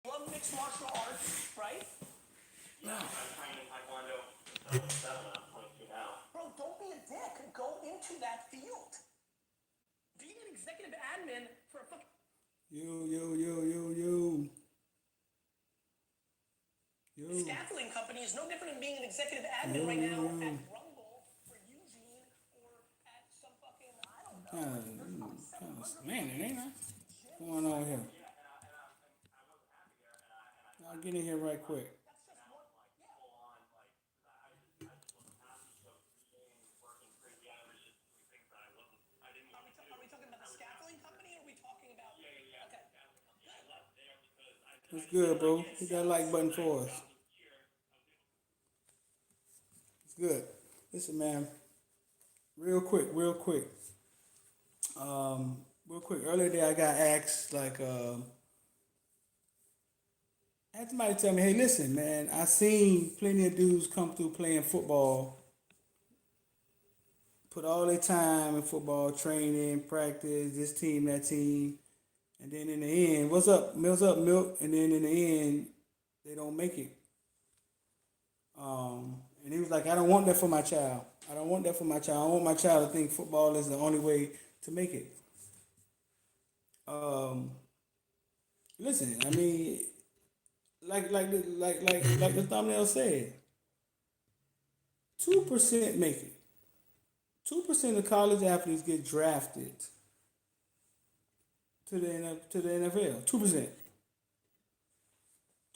love mixed martial arts, right? Yeah, I'm training Taekwondo since I was 7 and I'm 22 now. Bro, don't be a dick. Go into that field. Being an executive admin for a fucking Yo. scaffolding company is no different than being an executive admin Yo, right yo, now yo. at Rumble for Eugene or at some fucking, I don't know. Kind There's probably of 700 slamming, ain't I? gyms. What's going on here? Yeah, and I wasn't happy there, and I I'll left get in here right last quick. That's just now one. I'm like Yeah. full on like 'cause I just wasn't happy. So reading, working crazy hours, just doing things that I didn't want to do. Are we talking about I the was happy. scaffolding company or are we talking about? Yeah. Okay. Scouting company. I left there because I What's just good, felt like bro? getting Hit that like button for us. out of here. It's good. Listen, man. Real quick. Real quick. Earlier today, I got asked, like, I had somebody tell me, hey, listen, man, I seen plenty of dudes come through playing football, put all their time in football, training, practice, this team, that team, and then in the end, what's up, milk? And then in the end, they don't make it. And he was like, I don't want that for my child. I don't want that for my child. I want my child to think football is the only way to make it. Um, Listen, I mean, like the thumbnail said, 2% make it. 2% of college athletes get drafted to the NFL. 2%.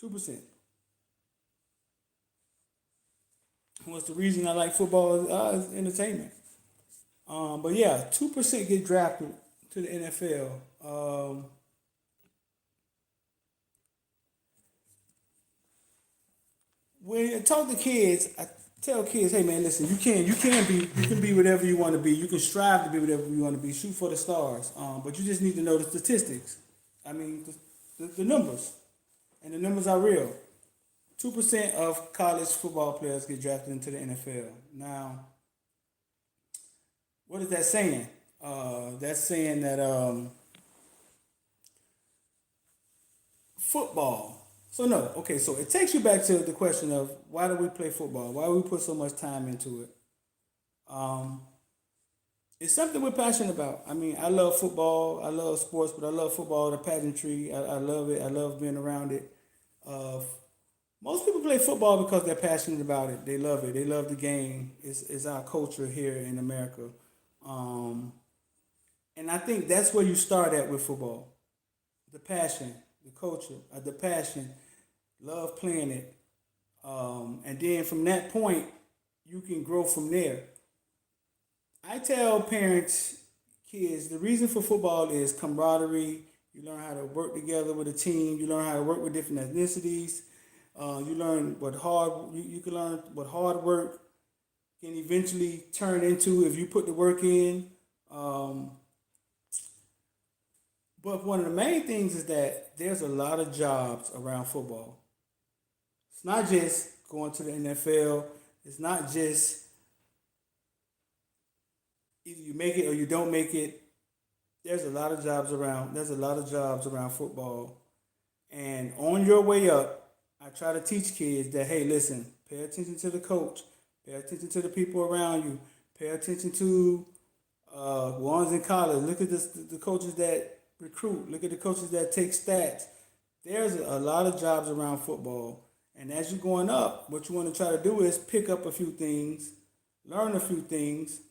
2%. What's the reason I like football is entertainment. But yeah, 2% get drafted to the NFL. When I talk to kids, I tell kids, hey man, listen, you can be whatever you want to be. You can strive to be whatever you want to be. Shoot for the stars. But you just need to know the statistics. I mean, the numbers, and the numbers are real. 2% of college football players get drafted into the NFL. Now, what is that saying? That's saying that football. So no, okay. So it takes you back to the question of why do we play football? Why do we put so much time into it? It's something we're passionate about. I mean, I love football. I love sports, but I love football, the pageantry. I love it. I love being around it. Uh, Most people play football because they're passionate about it. They love it. They love the game. It's our culture here in America. Um, and I think that's where you start at with football. The passion, the culture, the passion, love playing it. And then from that point, you can grow from there. I tell parents, kids, the reason for football is camaraderie. You learn how to work together with a team. You learn how to work with different ethnicities. You learn what you can learn what hard work can eventually turn into if you put the work in. Um, but one of the main things is that there's a lot of jobs around football. It's not just going to the NFL. It's not just either you make it or you don't make it. There's a lot of jobs around. There's a lot of jobs around football. And on your way up, I try to teach kids that hey, listen, pay attention to the coach, pay attention to the people around you, pay attention to ones in college. Look at the coaches that recruit. Look at the coaches that take stats. There's a lot of jobs around football, and as you're going up, what you want to try to do is pick up a few things, learn a few things,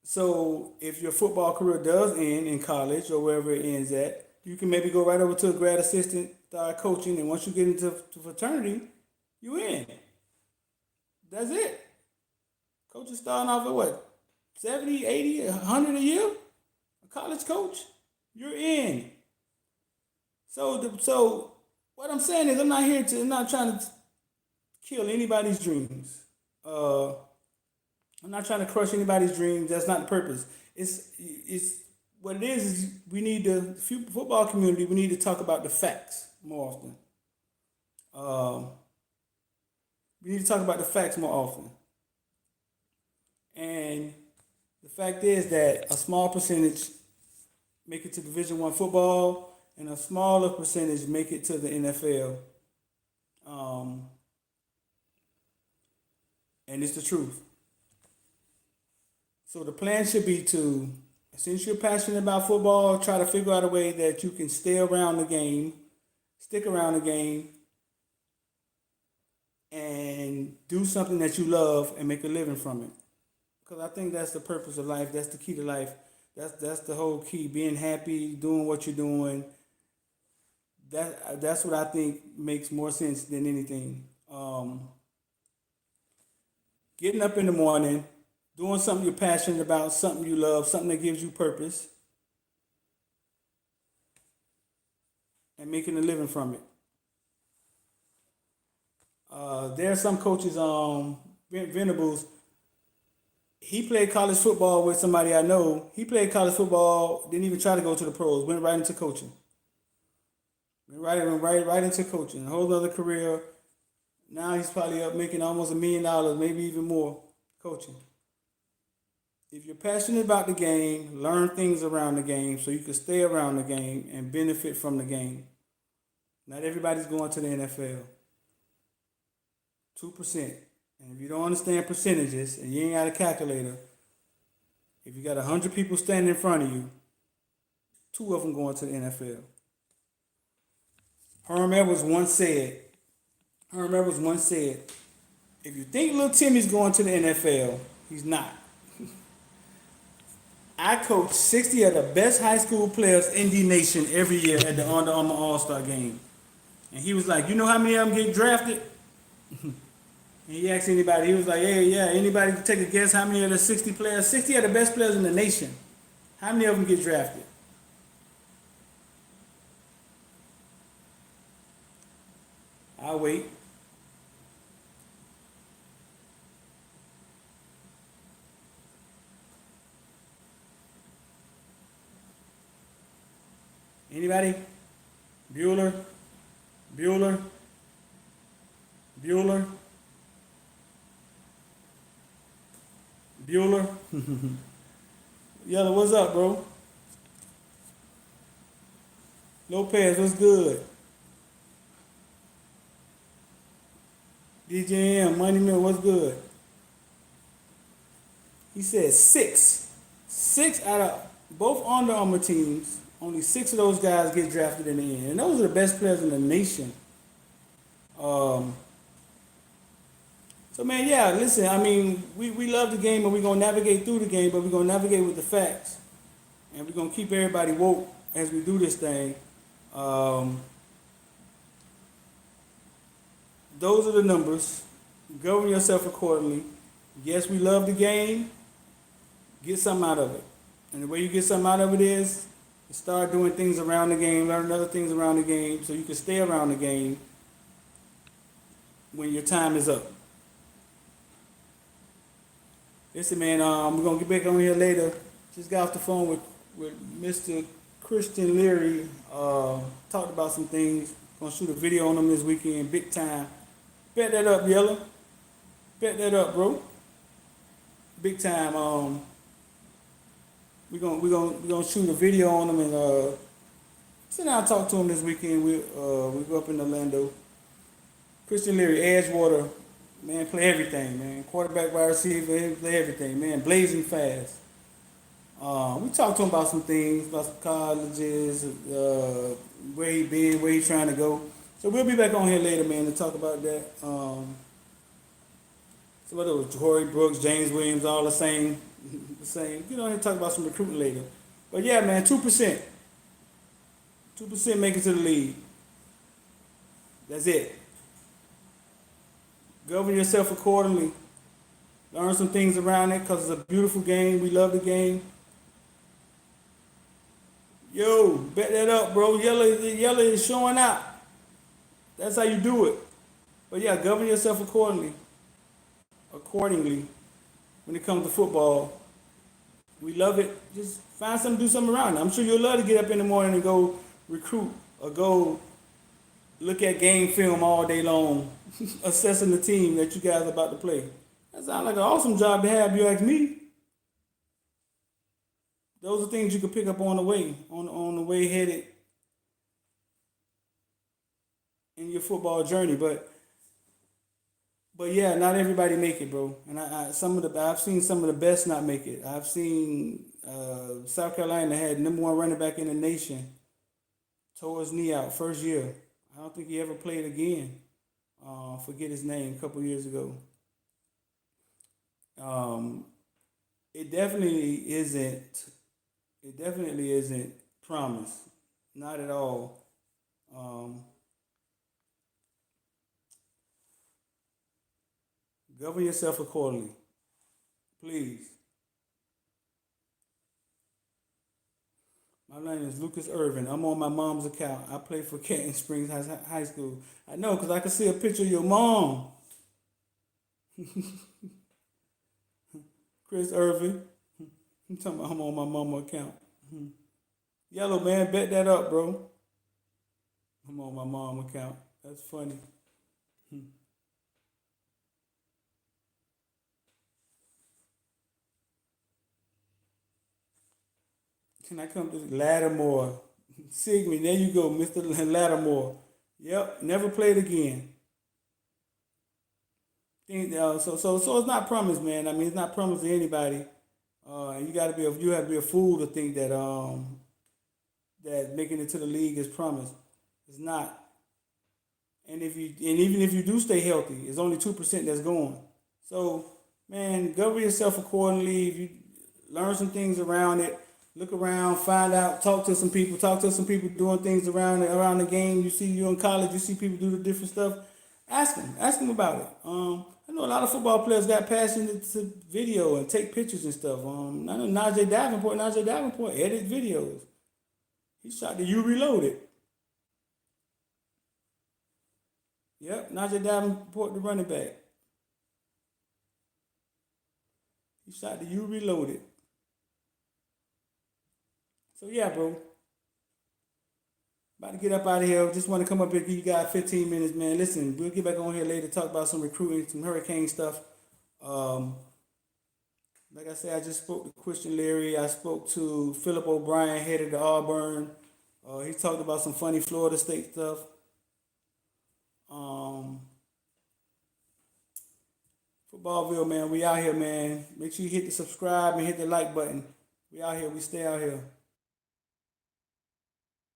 so if your football career does end in college or wherever it ends at, you can maybe go right over to a grad assistant, start coaching, and once you get into fraternity, you in. That's it. Coaches starting off at what, 70, 80, 100 a year? A college coach? You're in. So what I'm saying is I'm not trying to kill anybody's dreams. Uh, I'm not trying to crush anybody's dreams. That's not the purpose. It's what it is we need the football community. We need to talk about the facts more often. Um, we need to talk about the facts more often. And the fact is that a small percentage make it to Division One football, and a smaller percentage make it to the NFL. Um, and it's the truth. So the plan should be to, since you're passionate about football, try to figure out a way that you can stay around the game, stick around the game, and do something that you love and make a living from it. Because I think that's the purpose of life. That's the key to life. That's the whole key. Being happy, doing what you're doing. That's what I think makes more sense than anything. Getting up in the morning, doing something you're passionate about, something you love, something that gives you purpose, and making a living from it. There are some coaches, Venables. He played college football with somebody I know. He played college football, didn't even try to go to the pros, went right into coaching. Went right into coaching. A whole other career. Now he's probably up making almost $1 million, maybe even more, coaching. If you're passionate about the game, learn things around the game so you can stay around the game and benefit from the game. Not everybody's going to the NFL. 2%. And if you don't understand percentages and you ain't got a calculator, if you got 100 people standing in front of you, 2 of them going to the NFL. Herm Edwards once said, if you think little Timmy's going to the NFL, he's not. I coach 60 of the best high school players in the nation every year at the Under Armour All-Star game. And he was like, you know how many of them get drafted? And he asked anybody, he was like, hey, yeah, anybody can take a guess how many of the 60 players, 60 of the best players in the nation, how many of them get drafted? I'll wait. Anybody? Bueller? Bueller? Bueller? Bueller? Yellow, what's up, bro? Lopez, what's good? DJM, Money Mill, what's good? He said 6. 6 out of both Under Armour teams, only 6 of those guys get drafted in the end. And those are the best players in the nation. So, man, yeah, listen, I mean, we love the game and we're going to navigate through the game, but we're going to navigate with the facts. And we're going to keep everybody woke as we do this thing. Those are the numbers. Govern yourself accordingly. Yes, we love the game. Get something out of it. And the way you get something out of it is start doing things around the game, learn other things around the game so you can stay around the game when your time is up. Listen, man, we're going to get back on here later. Just got off the phone with Mr. Christian Leary. Talked about some things. Going to shoot a video on him this weekend, big time. Bet that up, Yellow. Bet that up, bro. Big time. We're gonna shoot a video on him and sit down and talk to him this weekend. We go up in Orlando. Christian Leary, Edgewater, man, play everything, man. Quarterback, wide receiver, play everything, man. Blazing fast. We talked to him about some things, about some colleges, where he been, where he trying to go. So we'll be back on here later, man, to talk about that. Some of those Torrey Brooks, James Williams, all the same. You know, talk about some recruiting later. But yeah, man, 2%. 2% make it to the league. That's it. Govern yourself accordingly. Learn some things around it because it's a beautiful game. We love the game. Yo, bet that up, bro. Yellow is showing out. That's how you do it. But yeah, govern yourself accordingly. When it comes to football. We love it. Just find something to do something around it. I'm sure you'll love to get up in the morning and go recruit or go look at game film all day long, assessing the team that you guys are about to play. That sounds like an awesome job to have, you ask me. Those are things you can pick up on the way, on the way headed in your football journey. But yeah, not everybody make it, bro. And I've seen some of the best not make it. I've seen South Carolina had #1 running back in the nation tore his knee out first year. I don't think he ever played again. Forget his name a couple years ago. Um, it definitely isn't. It definitely isn't promise. Not at all. Um, Govern yourself accordingly, please. My name is Lucas Irvin. I'm on my mom's account. I play for Canton Springs High School. I know because I can see a picture of your mom, Chris Irvin. I'm talking about I'm on my mama account. Yellow man, bet that up, bro. I'm on my mom account. That's funny. Can I come to Lattimore? Sigmy, there you go, Mr. Lattimore. Yep, never played again. So it's not promised, man. I mean, it's not promised to anybody. And you have to be a fool to think that making it to the league is promised. It's not. And even if you do stay healthy, it's only 2% that's going. So, man, govern yourself accordingly. If you learn some things around it, look around, find out, talk to some people doing things around the game. You see you in college, you see people do the different stuff. Ask them about it. I know a lot of football players got passion to video and take pictures and stuff. I know Najee Davenport edit videos. He shot the U Reloaded. Yep, Najee Davenport, the running back. He shot the U Reloaded. So yeah, bro. About to get up out of here. Just want to come up here, give you guys 15 minutes, man. Listen, we'll get back on here later, talk about some recruiting, some hurricane stuff. Um, like I said, I just spoke to Christian Leary. I spoke to Philip O'Brien, head of the Auburn. He talked about some funny Florida State stuff. Um, Footballville, man, we out here, man. Make sure you hit the subscribe and hit the like button. We out here. We stay out here.